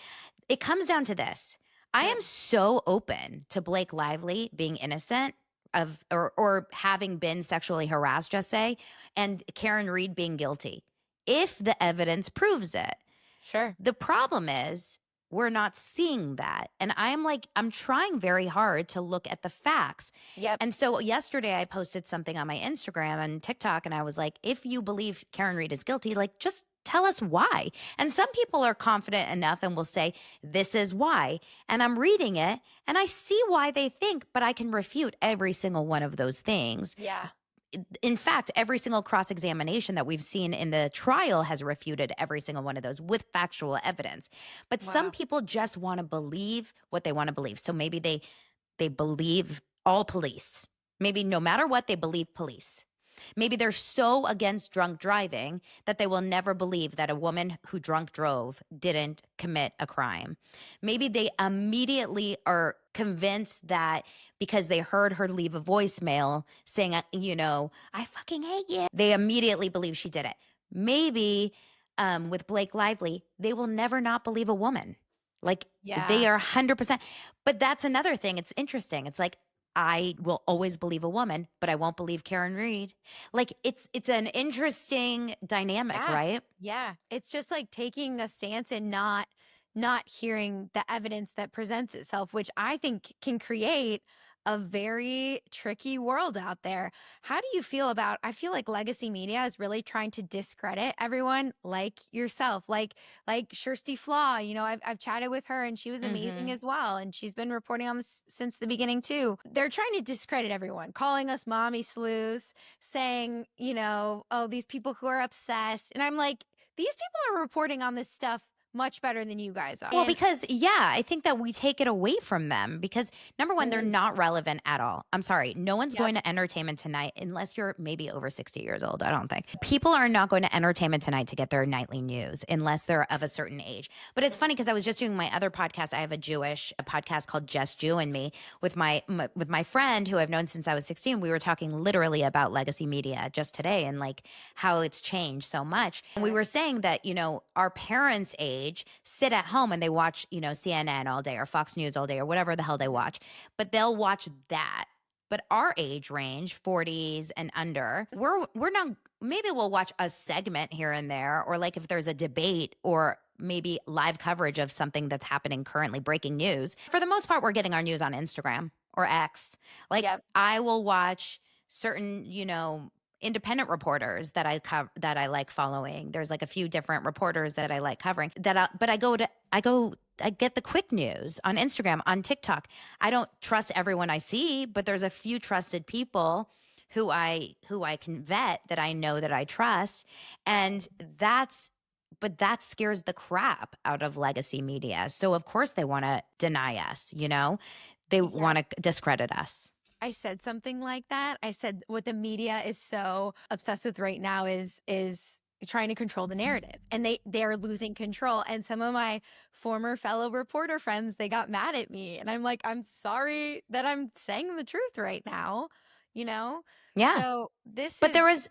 it comes down to this. I am so open to Blake Lively being innocent of or having been sexually harassed, just say, and Karen Reed being guilty, if the evidence proves it. Sure. The problem is we're not seeing that. And I'm trying very hard to look at the facts. Yep. And so yesterday I posted something on my Instagram and TikTok, and I was like, if you believe Karen Reed is guilty, like just tell us why. And some people are confident enough and will say, this is why. And I'm reading it and I see why they think, but I can refute every single one of those things. Yeah. In fact, every single cross-examination that we've seen in the trial has refuted every single one of those with factual evidence. But some people just want to believe what they want to believe. So maybe they believe all police. Maybe no matter what, they believe police. Maybe they're so against drunk driving that they will never believe that a woman who drunk drove didn't commit a crime. Maybe they immediately are convinced that because they heard her leave a voicemail saying, you know, I fucking hate you, they immediately believe she did it. Maybe with Blake Lively, they will never not believe a woman. Like they are 100%. But that's another thing. It's interesting. It's like, I will always believe a woman, but I won't believe Karen Reed. Like it's an interesting dynamic, right? Yeah. It's just like taking a stance and not hearing the evidence that presents itself, which I think can create a very tricky world out there. How do you feel about, I feel like legacy media is really trying to discredit everyone like yourself, like Kirsty Flaw. You know, I've chatted with her and she was amazing as well. And she's been reporting on this since the beginning too. They're trying to discredit everyone, calling us mommy sleuths, saying, you know, oh, these people who are obsessed. And I'm like, these people are reporting on this stuff much better than you guys are. Well, because I think that we take it away from them because number one, they're not relevant at all. I'm sorry. No one's going to Entertainment Tonight unless you're maybe over 60 years old. I don't think. People are not going to Entertainment Tonight to get their nightly news unless they're of a certain age. But it's funny because I was just doing my other podcast. I have a podcast called Just Jew and Me with my friend who I've known since I was 16. We were talking literally about legacy media just today and like how it's changed so much. And we were saying that, you know, our parents' age sit at home and they watch, you know, CNN all day or Fox News all day or whatever the hell they watch, but they'll watch that. But our age range, 40s and under, we're not, maybe we'll watch a segment here and there, or like if there's a debate or maybe live coverage of something that's happening currently, breaking news. For the most part, we're getting our news on Instagram or X. Like I will watch certain, you know, independent reporters that I like following. There's like a few different reporters that I like covering but I get the quick news on Instagram, on TikTok. I don't trust everyone I see, but there's a few trusted people who I can vet that I know that I trust. And that scares the crap out of legacy media. So of course they want to deny us, you know? They want to discredit us. I said something like that. I said what the media is so obsessed with right now is trying to control the narrative, and they are losing control. And some of my former fellow reporter friends, they got mad at me, and I'm like, I'm sorry that I'm saying the truth right now. you know? Yeah. So this But is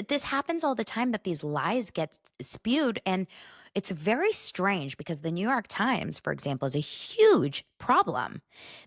this happens all the time, that these lies get spewed, and it's very strange because the New York Times, for example, is a huge problem.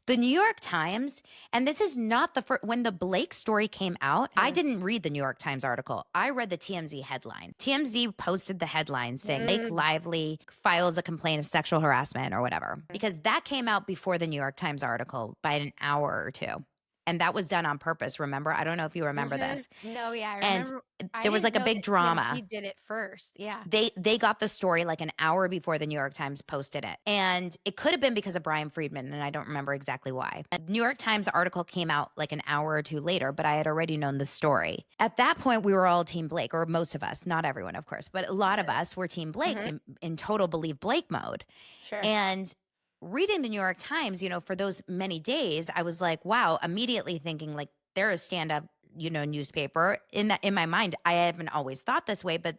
The New York Times, and this is not the first, when the Blake story came out, I didn't read the New York Times article. I read the TMZ headline. TMZ posted the headline saying Blake Lively files a complaint of sexual harassment or whatever, because that came out before the New York Times article by an hour or two. And that was done on purpose, remember? I don't know if you remember this. No, yeah, I And remember. I there was didn't like a know big that drama. TMZ did it first. Yeah. They got the story like an hour before the New York Times posted it. And it could have been because of Brian Friedman, and I don't remember exactly why. The New York Times article came out like an hour or two later, but I had already known the story. At that point, we were all Team Blake, or most of us, not everyone, of course, but a lot of us were Team Blake in total believe Blake mode. Sure. And reading the New York Times, for those many days, I was like, wow, immediately thinking like they're a stand-up, newspaper. In my mind, I haven't always thought this way, but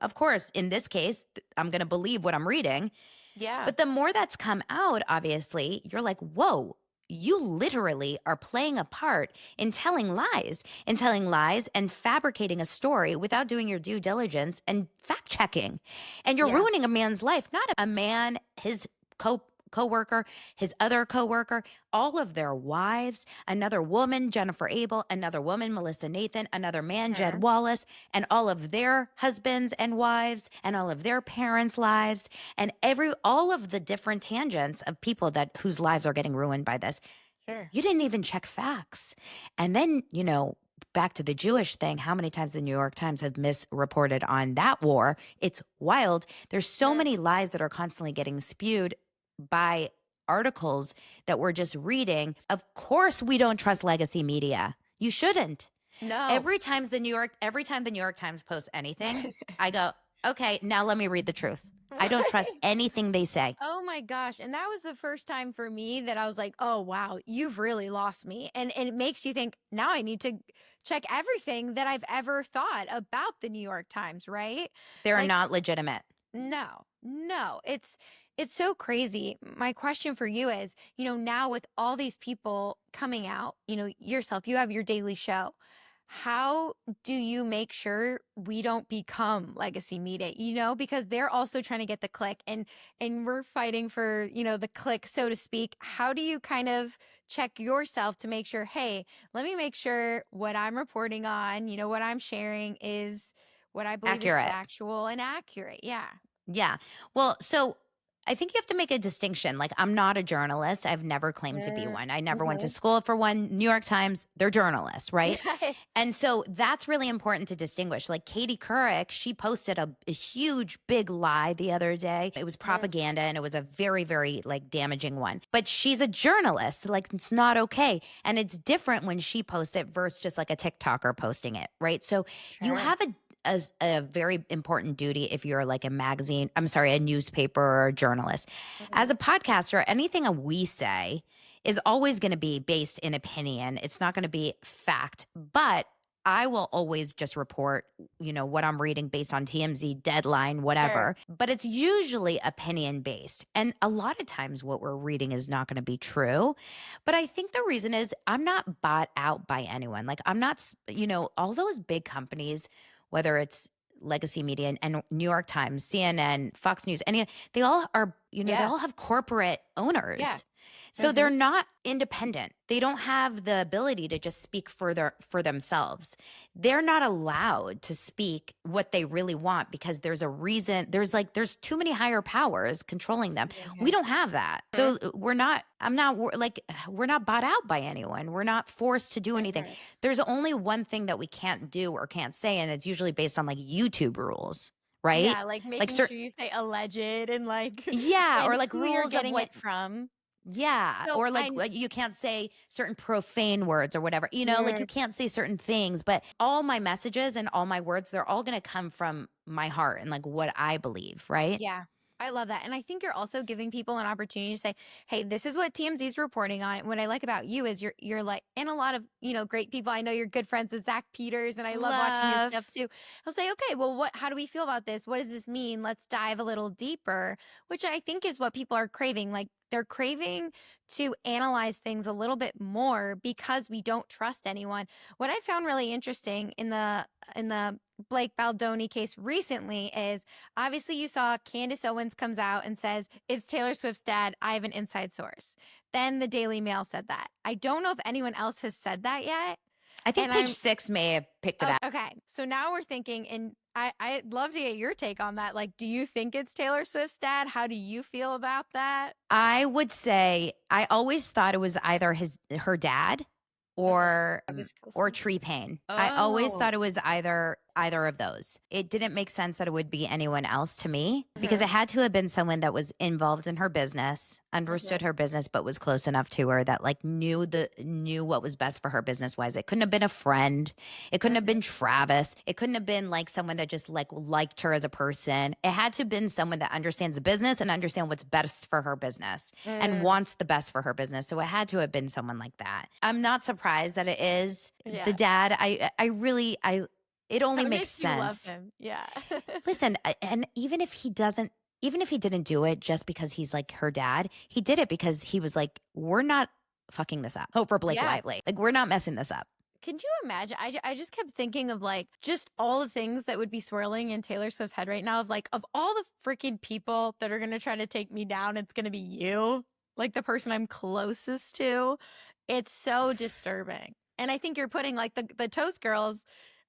of course, in this case, I'm going to believe what I'm reading. Yeah. But the more that's come out, obviously, you're like, whoa, you literally are playing a part in telling lies and fabricating a story without doing your due diligence and fact checking. And you're ruining a man's life, not a man, his co-worker, his other co-worker, all of their wives, another woman, Jennifer Abel, another woman, Melissa Nathan, another man, Jed Wallace, and all of their husbands and wives, and all of their parents' lives, and all of the different tangents of people whose lives are getting ruined by this. Sure. You didn't even check facts. And then, back to the Jewish thing, how many times the New York Times have misreported on that war? It's wild. There's so many lies that are constantly getting spewed by articles that we're just reading. Of course, we don't trust legacy media. You shouldn't. No. Every time the New York Times posts anything, I go, okay, now let me read the truth. I don't trust anything they say. Oh my gosh. And that was the first time for me that I was like, oh, wow, you've really lost me. And it makes you think, now I need to check everything that I've ever thought about the New York Times, right? They're not legitimate. No. It's so crazy. My question for you is, now with all these people coming out, yourself, you have your daily show. How do you make sure we don't become legacy media, because they're also trying to get the click and we're fighting for, the click, so to speak. How do you kind of check yourself to make sure, hey, let me make sure what I'm reporting on, what I'm sharing is what I believe accurate. Is factual and accurate. Yeah. Yeah. Well, so I think you have to make a distinction. Like, I'm not a journalist. I've never claimed to be one. I never went to school for one. New York Times, they're journalists, right? Yes. And so that's really important to distinguish. Like Katie Couric, she posted a huge, big lie the other day. It was propaganda, and it was a very, very damaging one. But she's a journalist. Like, it's not okay. And it's different when she posts it versus just like a TikToker posting it, right? So you have a very important duty if you're like a newspaper or a journalist. As a podcaster, anything we say is always going to be based in opinion. It's not going to be fact, but I will always just report, what I'm reading based on TMZ, Deadline, whatever. Sure. But it's usually opinion based. And a lot of times what we're reading is not going to be true. But I think the reason is I'm not bought out by anyone. Like, I'm not, all those big companies, whether it's legacy media and New York Times, CNN, Fox News, they all are, they all have corporate owners. Yeah. So they're not independent. They don't have the ability to just speak for themselves. They're not allowed to speak what they really want because there's a reason. There's too many higher powers controlling them. We don't have that. So we're not bought out by anyone. We're not forced to do anything. There's only one thing that we can't do or can't say, and it's usually based on YouTube rules. Right? Yeah, making sure you say alleged and and who rules you're getting of what it from. Yeah. So or you can't say certain profane words or whatever, you can't say certain things, but all my messages and all my words, they're all going to come from my heart and what I believe. Right. Yeah. I love that. And I think you're also giving people an opportunity to say, hey, this is what TMZ is reporting on. And what I like about you is you're like, and a lot of, great people. I know you're good friends with Zach Peters, and I love watching his stuff too. He'll say, okay, well, how do we feel about this? What does this mean? Let's dive a little deeper, which I think is what people are craving. Like, they're craving to analyze things a little bit more because we don't trust anyone. What I found really interesting in the Blake Baldoni case recently is, obviously you saw Candace Owens comes out and says, it's Taylor Swift's dad. I have an inside source. Then the Daily Mail said that. I don't know if anyone else has said that yet. I think Page 6 may have picked it up. Okay. So now we're thinking, and I'd love to get your take on that. Like, do you think it's Taylor Swift's dad? How do you feel about that? I would say I always thought it was either her dad or Tree Payne. I always thought it was either of those. It didn't make sense that it would be anyone else to me, because it had to have been someone that was involved in her business, understood her business, but was close enough to her that like knew what was best for her business wise. It couldn't have been a friend. It couldn't have been Travis. It couldn't have been like someone that just like liked her as a person. It had to have been someone that understands the business and understand what's best for her business and wants the best for her business. So it had to have been someone like that. I'm not surprised that it is the dad. It only makes sense. You love him. Yeah. Listen, and even if he didn't do it just because he's like her dad, he did it because he was like, we're not fucking this up. For Blake Lively. Like, we're not messing this up. Can you imagine? I just kept thinking of like just all the things that would be swirling in Taylor Swift's head right now, of like, of all the freaking people that are going to try to take me down, it's going to be you, like the person I'm closest to. It's so disturbing. And I think you're putting like the Toast Girls,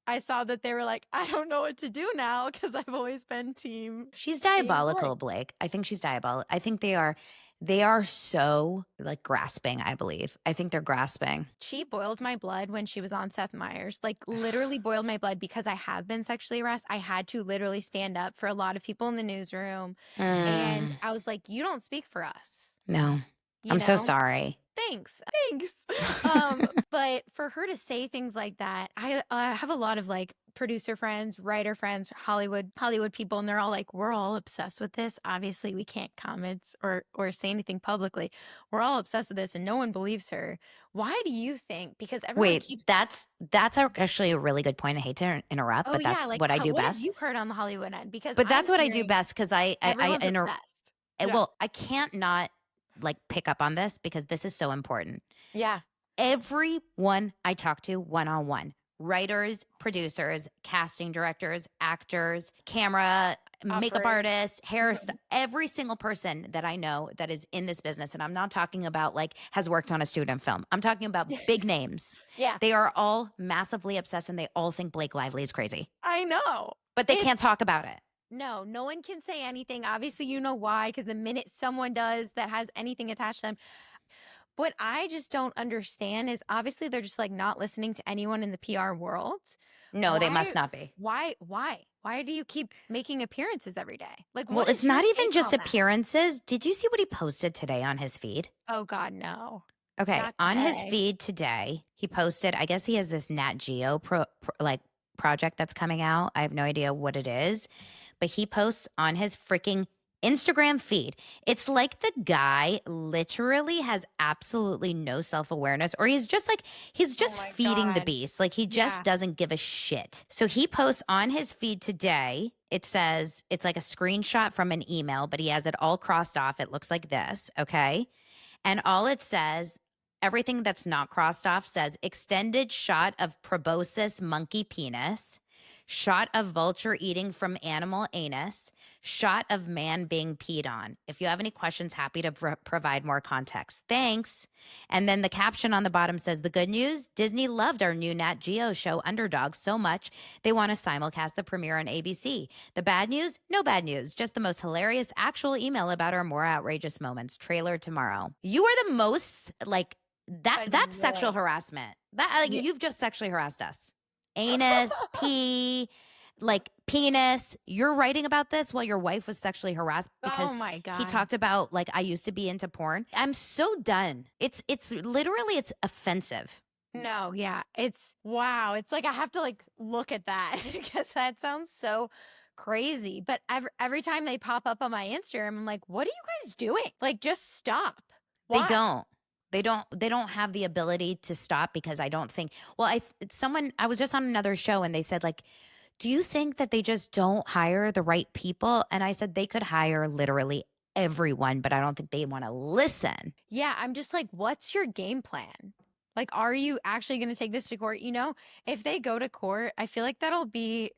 I saw that they were like, I don't know what to do now because I've always been team. She's diabolical, Blake. I think she's diabolical. I think they are so like grasping, I believe. I think they're grasping. She boiled my blood when she was on Seth Meyers, like literally boiled my blood, because I have been sexually harassed. I had to literally stand up for a lot of people in the newsroom. And I was like, you don't speak for us. No, I'm so sorry. Thanks. But for her to say things like that, I have a lot of like producer friends, writer friends, Hollywood people, and they're all like, we're all obsessed with this. Obviously, we can't comment or say anything publicly. We're all obsessed with this, and no one believes her. Why do you think? Because everyone keeps... that's actually a really good point. I hate to interrupt, but that's what I do best. What have you heard on the Hollywood end? But that's what I do best, because I obsessed. Well, I can't not like pick up on this because this is so important. Yeah. Everyone I talk to one-on-one, writers, producers, casting directors, actors, camera, makeup artists, hairstylist, every single person that I know that is in this business, and I'm not talking about like has worked on a student film. I'm talking about big names. Yeah. They are all massively obsessed, and they all think Blake Lively is crazy. I know. But they can't talk about it. No one can say anything. Obviously, you know why, because the minute someone does that has anything attached to them. What I just don't understand is, obviously they're just like not listening to anyone in the PR world. No, they must not be. Why do you keep making appearances every day? Like, well, it's not even just appearances. Did you see what he posted today on his feed? Oh God, no. Okay, on his feed today, he posted, I guess he has this Nat Geo project that's coming out. I have no idea what it is, but he posts on his freaking Instagram feed. It's like the guy literally has absolutely no self-awareness, or he's just feeding the beast. Like, he just doesn't give a shit. So he posts on his feed today. It says, it's like a screenshot from an email, but he has it all crossed off. It looks like this. Okay. And all it says, everything that's not crossed off, says extended shot of proboscis monkey penis, shot of vulture eating from animal anus, shot of man being peed on. If you have any questions, happy to provide more context. Thanks. And then the caption on the bottom says, the good news, Disney loved our new Nat Geo show Underdog so much they want to simulcast the premiere on ABC. The bad news, no bad news, just the most hilarious actual email about our more outrageous moments. Trailer tomorrow. You are the most like that's sexual harassment. You've just sexually harassed us. Anus, pee, like penis. You're writing about this while your wife was sexually harassed because he talked about like, I used to be into porn. I'm so done. It's literally, it's offensive. No, yeah. It's wow. It's like I have to like look at that because that sounds so crazy. But every time they pop up on my Instagram, I'm like, what are you guys doing? Like, just stop. Why? They don't have the ability to stop because I don't think, well, I was just on another show and they said like, do you think that they just don't hire the right people? And I said they could hire literally everyone, but I don't think they want to listen. Yeah, I'm just like, what's your game plan? Like, are you actually going to take this to court? You know, if they go to court, I feel like that'll be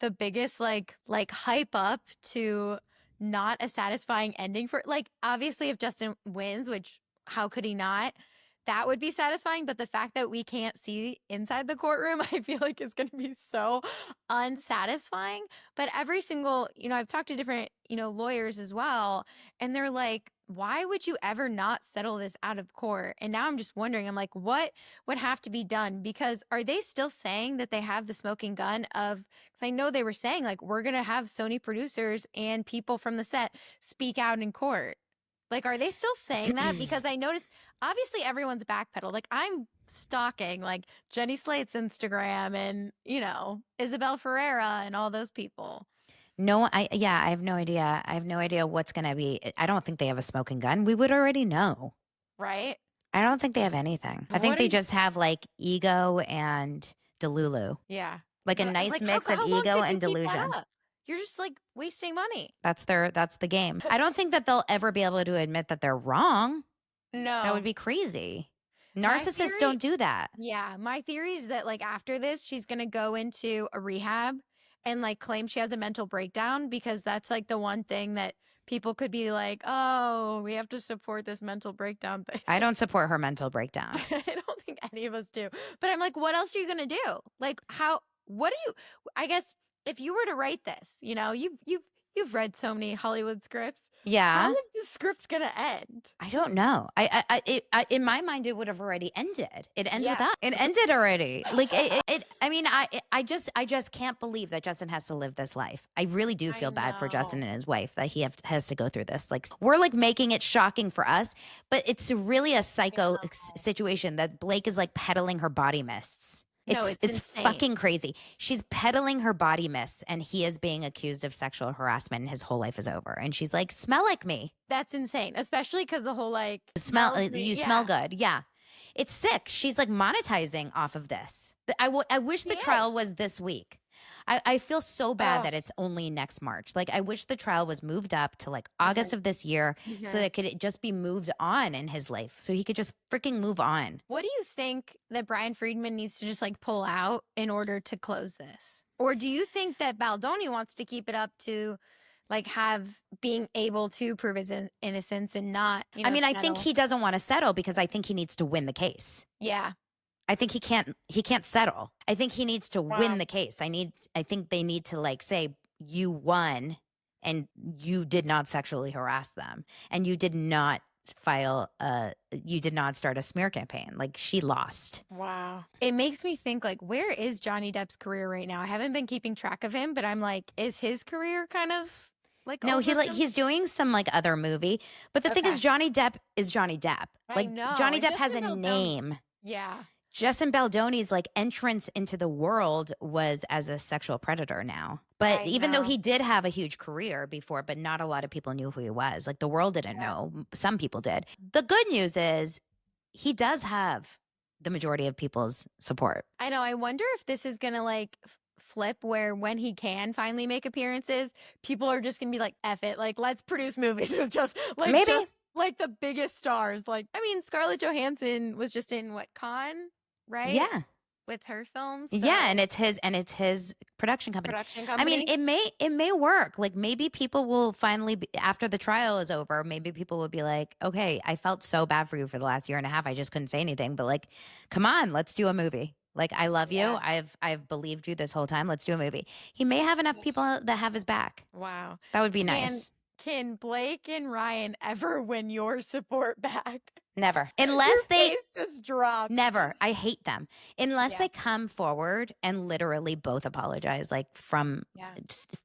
the biggest like hype up to not a satisfying ending for, like, obviously if Justin wins, which how could he not? That would be satisfying. But the fact that we can't see inside the courtroom, I feel like it's going to be so unsatisfying. But every single, I've talked to different, lawyers as well. And they're like, why would you ever not settle this out of court? And now I'm just wondering, I'm like, what would have to be done? Because are they still saying that they have the smoking gun of, because I know they were saying like, we're going to have Sony producers and people from the set speak out in court. Like, are they still saying that? Because I noticed, obviously, everyone's backpedaled. Like, I'm stalking, like, Jenny Slate's Instagram and, Isabel Ferreira and all those people. No, I have no idea. I have no idea what's going to be. I don't think they have a smoking gun. We would already know. Right? I don't think they have anything. I think they just have, like, ego and Delulu. Yeah. Like, a nice mix of ego and delusion. You're just like wasting money. That's the game. I don't think that they'll ever be able to admit that they're wrong. No. That would be crazy. Narcissists don't do that. Yeah. My theory is that like after this, she's going to go into a rehab and like claim she has a mental breakdown, because that's like the one thing that people could be like, oh, we have to support this mental breakdown thing. I don't support her mental breakdown. I don't think any of us do. But I'm like, what else are you going to do? Like I guess if you were to write this, you've read so many Hollywood scripts. Yeah. How is this script gonna end? I don't know. In my mind, it would have already ended. It ends with us. It ended already. Like I just can't believe that Justin has to live this life. I really do feel bad for Justin and his wife that he has to go through this. Like, we're like making it shocking for us, but it's really a psycho situation that Blake is like peddling her body mists. It's fucking crazy. She's peddling her body mists, and he is being accused of sexual harassment, and his whole life is over. And she's like, smell like me. That's insane, especially because the whole like smell good. Yeah, it's sick. She's like monetizing off of this. I wish the trial was this week. I feel so bad that it's only next March. Like, I wish the trial was moved up to like August of this year so that it could just be moved on in his life, so he could just freaking move on. What do you think that Brian Friedman needs to just like pull out in order to close this? Or do you think that Baldoni wants to keep it up to like have being able to prove his innocence and not, I mean, settle? I think he doesn't want to settle because I think he needs to win the case. Yeah. I think he can't settle. I think he needs to win the case. I think they need to like say, you won and you did not sexually harass them and you did not you did not start a smear campaign. Like, she lost. Wow. It makes me think like, where is Johnny Depp's career right now? I haven't been keeping track of him, but I'm like, is his career kind of like, no, he's doing some like other movie. But the thing is, Johnny Depp is Johnny Depp. Like, Johnny Depp has a name. Yeah. Justin Baldoni's like entrance into the world was as a sexual predator now. But even though he did have a huge career before, but not a lot of people knew who he was. Like, the world didn't know. Some people did. The good news is he does have the majority of people's support. I know. I wonder if this is going to like flip where when he can finally make appearances, people are just going to be like, F it. Like, let's produce movies with just like, maybe like the biggest stars. Like, I mean, Scarlett Johansson was just in Cannes? Right? Yeah. With her films. So. Yeah, and it's his production company. I mean, it may work. Like, maybe people will finally after the trial is over, maybe people will be like, okay, I felt so bad for you for the last year and a half. I just couldn't say anything. But like, come on, let's do a movie. Like, I love you. I've believed you this whole time. Let's do a movie. He may have enough people that have his back. Wow. That would be nice. Can Blake and Ryan ever win your support back? Never. Unless they face just drop. Never. I hate them. Unless they come forward and literally both apologize, like from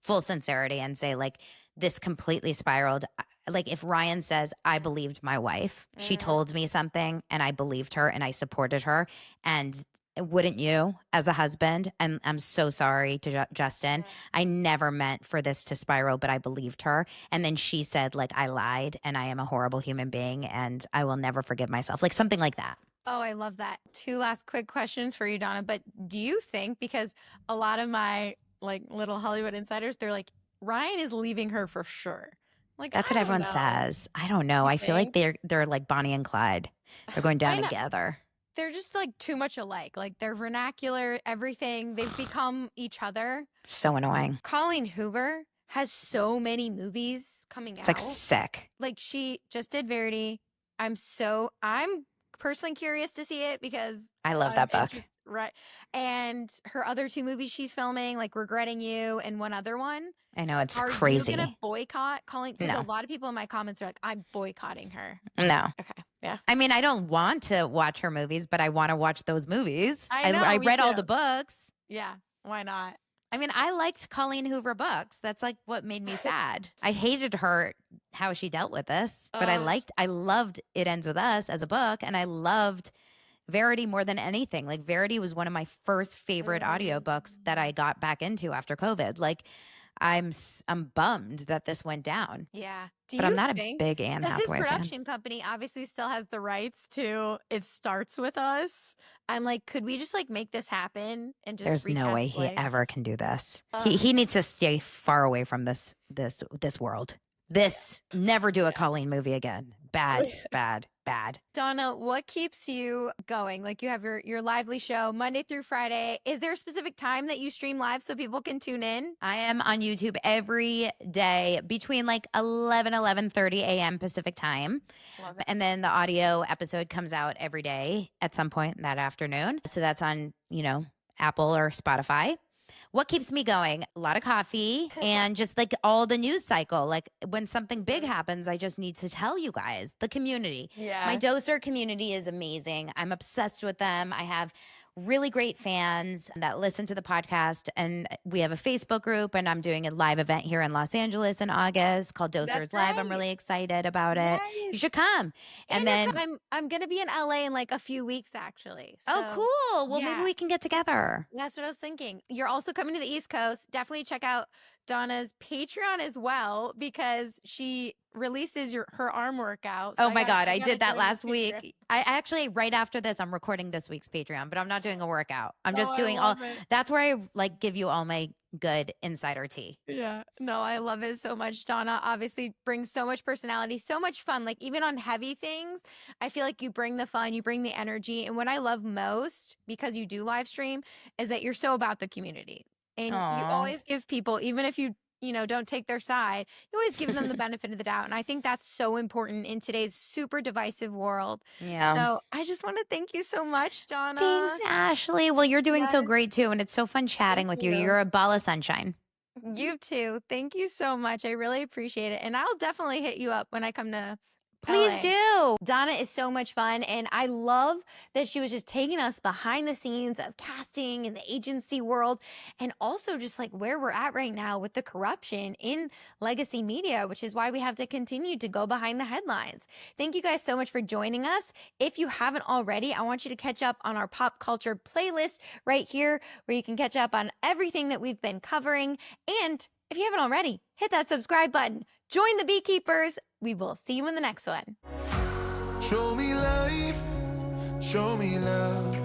full sincerity, and say like, this completely spiraled. Like, if Ryan says, I believed my wife, she told me something and I believed her and I supported her, and Wouldn't you as a husband? And I'm so sorry to Justin. I never meant for this to spiral, but I believed her. And then she said, like, I lied and I am a horrible human being and I will never forgive myself. Like something like that. Oh, I love that. 2 last quick questions for you, Donna. But do you think, because a lot of my like little Hollywood insiders, they're like, Ryan is leaving her for sure. Like, That's I what don't everyone know. says. I don't know. You I feel like think? they're like Bonnie and Clyde. They're going I down know. together. They're just like too much alike. Like their vernacular, everything. They've become each other. So annoying. Colleen Hoover has so many movies coming It's like out. sick. Like she just did Verity. I'm personally curious to see it because I love that book. Right. And her other 2 movies she's filming, like Regretting You and one other one. I know, it's Are crazy. you gonna boycott Colleen? Because No. a lot of people in my comments are like, I'm boycotting her. No. Okay. Yeah. I mean, I don't want to watch her movies, but I want to watch those movies. I know, I me read all too. the books. Yeah. Why not? I mean, I liked Colleen Hoover books. That's like what made me sad. I hated her, how she dealt with this, but I loved It Ends With Us as a book, and I loved Verity more than anything. Like Verity was one of my first favorite audiobooks that I got back into after COVID. Like I'm bummed that this went down. Yeah. But I'm not a big Anne Because his Hathaway fan. production company obviously still has the rights to It Starts With Us. I'm like, could we just like make this happen and just There's no recast, way he like- ever can do this. He needs to stay far away from this world. Never do a Colleen movie again. Bad, bad, bad. Donna, what keeps you going? Like you have your lively show Monday through Friday. Is there a specific time that you stream live so people can tune in? I am on YouTube every day between like 11:30 a.m. Pacific time. Love it. And then the audio episode comes out every day at some point that afternoon. So that's on, Apple or Spotify. What keeps me going? A lot of coffee and just like all the news cycle. Like when something big happens, I just need to tell you guys, the community. Yeah. My doser community is amazing. I'm obsessed with them. I have really great fans that listen to the podcast, and we have a Facebook group, and I'm doing a live event here in Los Angeles in August called Dosers That's Live. I'm right. really excited about it. You should come. And then I'm gonna be in LA in like a few weeks actually. oh, So cool. Well, maybe yeah. we can get together. That's what I was thinking. You're also coming to the East Coast. Definitely check out Donna's Patreon as well because she releases her arm workout. So Oh my God, I gotta did that join last the week. Patreon. I actually, right after this, I'm recording this week's Patreon, but I'm not doing a workout. I'm just Oh, I doing love it. that's where I like give you all my good insider tea. Yeah. No, I love it so much. Donna obviously brings so much personality, so much fun. Like even on heavy things, I feel like you bring the fun, you bring the energy. And what I love most, because you do live stream, is that you're so about the community. And Aw. you always give people, even if you don't take their side, you always give them the benefit of the doubt. And I think that's so important in today's super divisive world. Yeah. So I just want to thank you so much, Donna. Thanks, Ashley. Well, you're doing so Yes. great too, and it's so fun chatting Thank with you. you. You're a ball of sunshine. You too. Thank you so much. I really appreciate it. And I'll definitely hit you up when I come to Please LA. do. Donna is so much fun, and I love that she was just taking us behind the scenes of casting in the agency world, and also just like where we're at right now with the corruption in legacy media, which is why we have to continue to go behind the headlines. Thank you guys so much for joining us. If you haven't already, I want you to catch up on our pop culture playlist right here, where you can catch up on everything that we've been covering. And if you haven't already, hit that subscribe button. Join the Beekeepers. We will see you in the next one. Show me life, show me love.